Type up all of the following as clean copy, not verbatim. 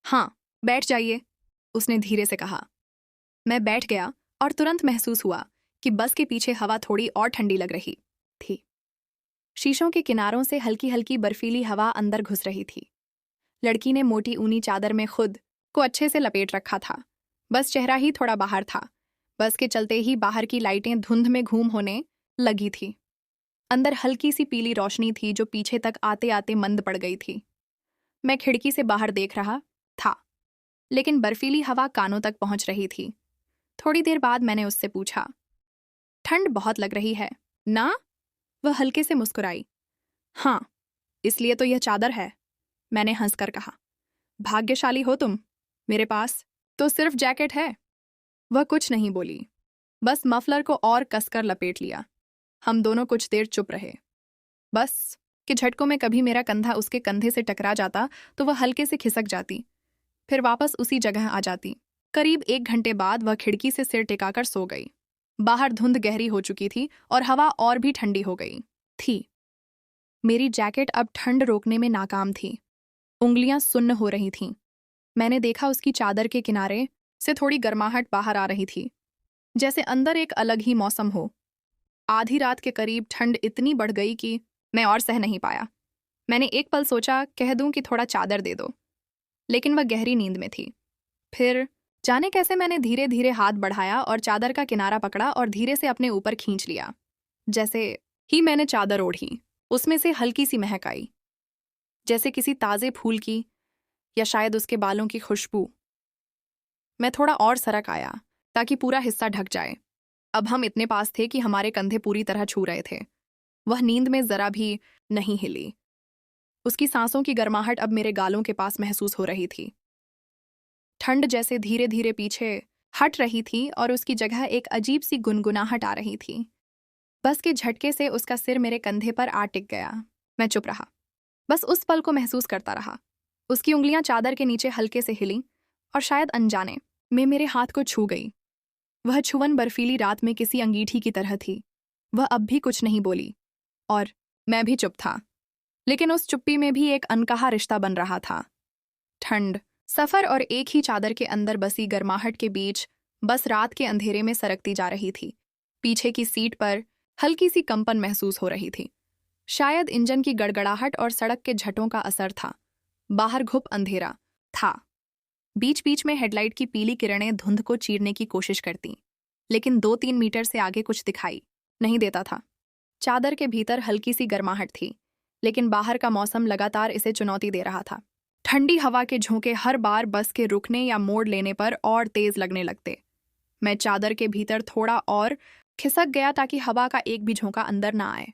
हाँ, बैठ जाइए, उसने धीरे से कहा। मैं बैठ गया और तुरंत महसूस हुआ कि बस के पीछे हवा थोड़ी और ठंडी लग रही थी। शीशों के किनारों से हल्की हल्की बर्फीली हवा अंदर घुस रही थी। लड़की ने मोटी ऊनी चादर में खुद को अच्छे से लपेट रखा था। बस चेहरा ही थोड़ा बाहर था। बस के चलते ही बाहर की लाइटें धुंध में घूम होने लगी थी। अंदर हल्की सी पीली रोशनी थी जो पीछे तक आते आते मंद पड़ गई थी। मैं खिड़की से बाहर देख रहा था, लेकिन बर्फीली हवा कानों तक पहुंच रही थी। थोड़ी देर बाद मैंने उससे पूछा, ठंड बहुत लग रही है ना? वह हल्के से मुस्कुराई। हाँ, इसलिए तो यह चादर है, मैंने हंसकर कहा। भाग्यशाली हो तुम, मेरे पास तो सिर्फ जैकेट है। वह कुछ नहीं बोली, बस मफलर को और कसकर लपेट लिया। हम दोनों कुछ देर चुप रहे। बस के झटकों में कभी मेरा कंधा उसके कंधे से टकरा जाता तो वह हल्के से खिसक जाती, फिर वापस उसी जगह आ जाती। करीब 1 घंटे बाद वह खिड़की से सिर टिकाकर सो गई। बाहर धुंध गहरी हो चुकी थी और हवा और भी ठंडी हो गई थी। मेरी जैकेट अब ठंड रोकने में नाकाम थी। उंगलियां सुन्न हो रही थीं। मैंने देखा उसकी चादर के किनारे से थोड़ी गर्माहट बाहर आ रही थी, जैसे अंदर एक अलग ही मौसम हो। आधी रात के करीब ठंड इतनी बढ़ गई कि मैं और सह नहीं पाया। मैंने एक पल सोचा कह दूं कि थोड़ा चादर दे दो, लेकिन वह गहरी नींद में थी। फिर जाने कैसे मैंने धीरे धीरे हाथ बढ़ाया और चादर का किनारा पकड़ा और धीरे से अपने ऊपर खींच लिया। जैसे ही मैंने चादर ओढ़ी, उसमें से हल्की सी महक आई, जैसे किसी ताजे फूल की या शायद उसके बालों की खुशबू। मैं थोड़ा और सरक आया ताकि पूरा हिस्सा ढक जाए। अब हम इतने पास थे कि हमारे कंधे पूरी तरह छू रहे थे। वह नींद में जरा भी नहीं हिली। उसकी सांसों की गर्माहट अब मेरे गालों के पास महसूस हो रही थी। ठंड जैसे धीरे धीरे पीछे हट रही थी और उसकी जगह एक अजीब सी गुनगुनाहट आ रही थी। बस के झटके से उसका सिर मेरे कंधे पर आ टिक गया। मैं चुप रहा, बस उस पल को महसूस करता रहा। उसकी उंगलियां चादर के नीचे हल्के से हिलीं और शायद अनजाने में मेरे हाथ को छू गई। वह छुअन बर्फीली रात में किसी अंगीठी की तरह थी। वह अब भी कुछ नहीं बोली और मैं भी चुप था, लेकिन उस चुप्पी में भी एक अनकहा रिश्ता बन रहा था। ठंड, सफर और एक ही चादर के अंदर बसी गर्माहट के बीच बस रात के अंधेरे में सरकती जा रही थी। पीछे की सीट पर हल्की सी कंपन महसूस हो रही थी, शायद इंजन की गड़गड़ाहट और सड़क के झटों का असर था। बाहर घुप अंधेरा था। बीच बीच में हेडलाइट की पीली किरणें धुंध को चीरने की कोशिश करती, लेकिन 2-3 मीटर से आगे कुछ दिखाई नहीं देता था। चादर के भीतर हल्की सी गर्माहट थी, लेकिन बाहर का मौसम लगातार इसे चुनौती दे रहा था। ठंडी हवा के झोंके हर बार बस के रुकने या मोड़ लेने पर और तेज लगने लगते। मैं चादर के भीतर थोड़ा और खिसक गया ताकि हवा का एक भी झोंका अंदर ना आए।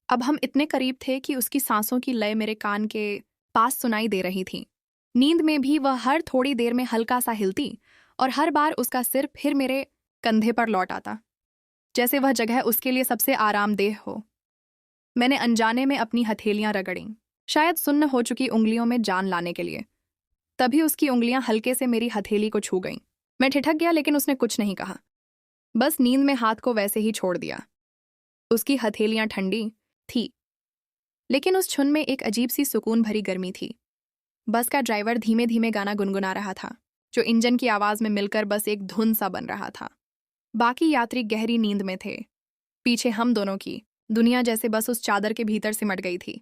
अब हम इतने करीब थे कि उसकी सांसों की लय मेरे कान के पास सुनाई दे रही थी। नींद में भी वह हर थोड़ी देर में हल्का सा हिलती और हर बार उसका सिर फिर मेरे कंधे पर लौट आता, जैसे वह जगह उसके लिए सबसे आरामदेह हो। मैंने अनजाने में अपनी हथेलियां रगड़ीं, शायद सुन्न हो चुकी उंगलियों में जान लाने के लिए। तभी उसकी उंगलियां हल्के से मेरी हथेली को छू गईं। मैं ठिठक गया, लेकिन उसने कुछ नहीं कहा, बस नींद में हाथ को वैसे ही छोड़ दिया। उसकी हथेलियां ठंडी थी, लेकिन उस छुन में एक अजीब सी सुकून भरी गर्मी थी। बस का ड्राइवर धीमे धीमे गाना गुनगुना रहा था, जो इंजन की आवाज में मिलकर बस एक धुन सा बन रहा था। बाकी यात्री गहरी नींद में थे। पीछे हम दोनों की दुनिया जैसे बस उस चादर के भीतर सिमट गई थी।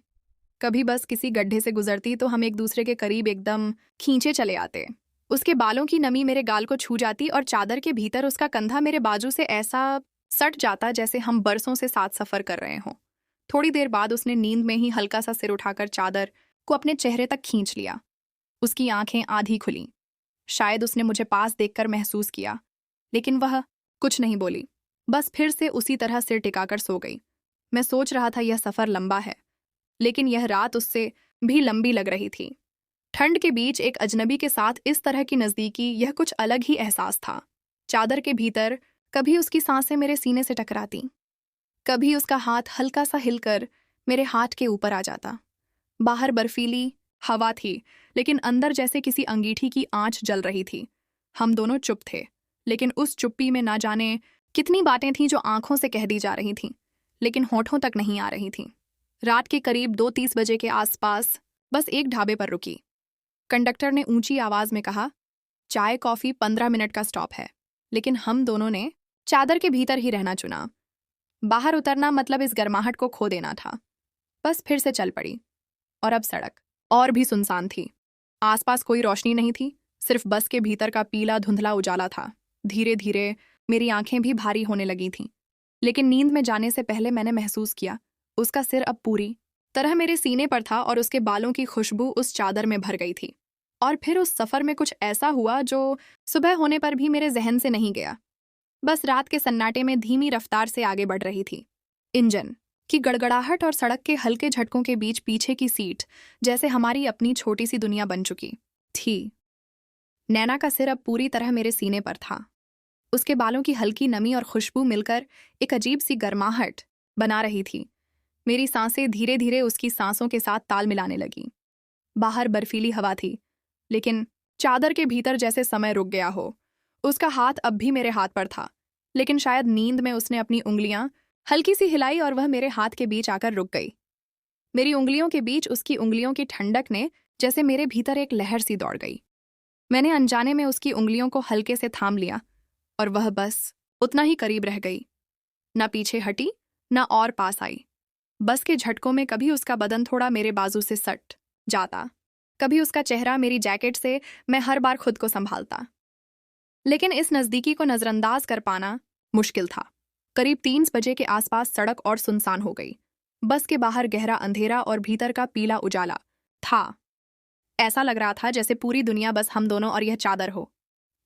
कभी बस किसी गड्ढे से गुजरती तो हम एक दूसरे के करीब एकदम खींचे चले आते। उसके बालों की नमी मेरे गाल को छू जाती और चादर के भीतर उसका कंधा मेरे बाजू से ऐसा सट जाता जैसे हम बरसों से साथ सफर कर रहे हों। थोड़ी देर बाद उसने नींद में ही हल्का सा सिर उठाकर चादर को अपने चेहरे तक खींच लिया। उसकी आंखें आधी खुलीं। शायद उसने मुझे पास देखकर महसूस किया, लेकिन वह कुछ नहीं बोली, बस फिर से उसी तरह सिर टिकाकर सो गई। मैं सोच रहा था यह सफर लंबा है, लेकिन यह रात उससे भी लंबी लग रही थी। ठंड के बीच एक अजनबी के साथ इस तरह की नज़दीकी, यह कुछ अलग ही एहसास था। चादर के भीतर कभी उसकी सांसें मेरे सीने से टकराती, कभी उसका हाथ हल्का सा हिलकर मेरे हाथ के ऊपर आ जाता। बाहर बर्फीली हवा थी, लेकिन अंदर जैसे किसी अंगीठी की आंच जल रही थी। हम दोनों चुप थे, लेकिन उस चुप्पी में ना जाने कितनी बातें थीं जो आंखों से कह दी जा रही थीं, लेकिन होठों तक नहीं आ रही थीं। रात के करीब 2:30 बजे के आसपास बस एक ढाबे पर रुकी। कंडक्टर ने ऊंची आवाज में कहा, चाय कॉफी 15 मिनट का स्टॉप है, लेकिन हम दोनों ने चादर के भीतर ही रहना चुना। बाहर उतरना मतलब इस गर्माहट को खो देना था। बस फिर से चल पड़ी, और अब सड़क और भी सुनसान थी। आसपास कोई रोशनी नहीं थी, सिर्फ बस के भीतर का पीला धुंधला उजाला था। धीरे धीरे मेरी आंखें भी भारी होने लगी थीं, लेकिन नींद में जाने से पहले मैंने महसूस किया उसका सिर अब पूरी तरह मेरे सीने पर था और उसके बालों की खुशबू उस चादर में भर गई थी। और फिर उस सफर में कुछ ऐसा हुआ जो सुबह होने पर भी मेरे जहन से नहीं गया। बस रात के सन्नाटे में धीमी रफ्तार से आगे बढ़ रही थी। इंजन की गड़गड़ाहट और सड़क के हल्के झटकों के बीच पीछे की सीट जैसे हमारी अपनी छोटी सी दुनिया बन चुकी थी। नैना का सिर अब पूरी तरह मेरे सीने पर था। उसके बालों की हल्की नमी और खुशबू मिलकर एक अजीब सी गर्माहट बना रही थी। मेरी सांसें धीरे धीरे उसकी सांसों के साथ ताल मिलाने लगीं। बाहर बर्फीली हवा थी, लेकिन चादर के भीतर जैसे समय रुक गया हो। उसका हाथ अब भी मेरे हाथ पर था, लेकिन शायद नींद में उसने अपनी उंगलियां हल्की सी हिलाई और वह मेरे हाथ के बीच आकर रुक गई। मेरी उंगलियों के बीच उसकी उंगलियों की ठंडक ने जैसे मेरे भीतर एक लहर सी दौड़ गई। मैंने अनजाने में उसकी उंगलियों को हल्के से थाम लिया और वह बस उतना ही करीब रह गई। न पीछे हटी, न और पास आई। बस के झटकों में कभी उसका बदन थोड़ा मेरे बाजू से सट जाता, कभी उसका चेहरा मेरी जैकेट से। मैं हर बार खुद को संभालता, लेकिन इस नज़दीकी को नज़रअंदाज कर पाना मुश्किल था। करीब 3 बजे के आसपास सड़क और सुनसान हो गई। बस के बाहर गहरा अंधेरा और भीतर का पीला उजाला था। ऐसा लग रहा था जैसे पूरी दुनिया बस हम दोनों और यह चादर हो।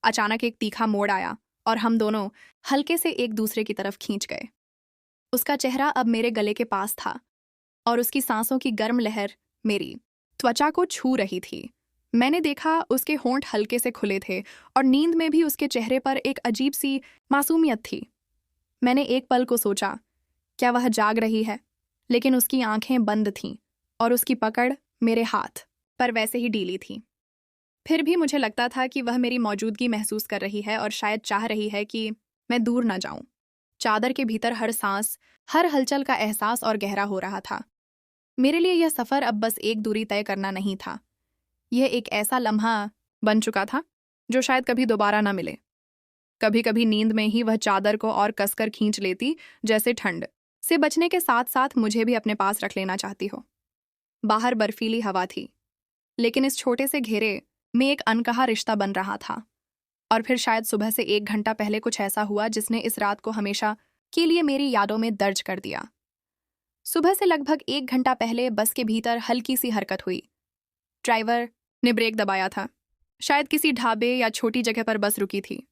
अचानक एक तीखा मोड़ आया और हम दोनों हल्के से एक दूसरे की तरफ खींच गए। उसका चेहरा अब मेरे गले के पास था और उसकी सांसों की गर्म लहर मेरी त्वचा को छू रही थी। मैंने देखा उसके होंठ हल्के से खुले थे और नींद में भी उसके चेहरे पर एक अजीब सी मासूमियत थी। मैंने एक पल को सोचा, क्या वह जाग रही है? लेकिन उसकी आंखें बंद थीं और उसकी पकड़ मेरे हाथ पर वैसे ही ढीली थी। फिर भी मुझे लगता था कि वह मेरी मौजूदगी महसूस कर रही है और शायद चाह रही है कि मैं दूर न जाऊं। चादर के भीतर हर सांस, हर हलचल का एहसास और गहरा हो रहा था। मेरे लिए यह सफ़र अब बस एक दूरी तय करना नहीं था। यह एक ऐसा लम्हा बन चुका था जो शायद कभी दोबारा ना मिले। कभी कभी नींद में ही वह चादर को और कसकर खींच लेती, जैसे ठंड से बचने के साथ साथ मुझे भी अपने पास रख लेना चाहती हो। बाहर बर्फीली हवा थी, लेकिन इस छोटे से घेरे में एक अनकहा रिश्ता बन रहा था। और फिर शायद सुबह से 1 घंटा पहले कुछ ऐसा हुआ जिसने इस रात को हमेशा के लिए मेरी यादों में दर्ज कर दिया। सुबह से लगभग 1 घंटा पहले बस के भीतर हल्की सी हरकत हुई। ड्राइवर ने ब्रेक दबाया था। शायद किसी ढाबे या छोटी जगह पर बस रुकी थी,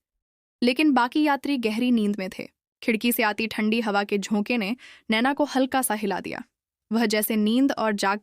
लेकिन बाकी यात्री गहरी नींद में थे। खिड़की से आती ठंडी हवा के झोंके ने नैना को हल्का सा हिला दिया। वह जैसे नींद और जाग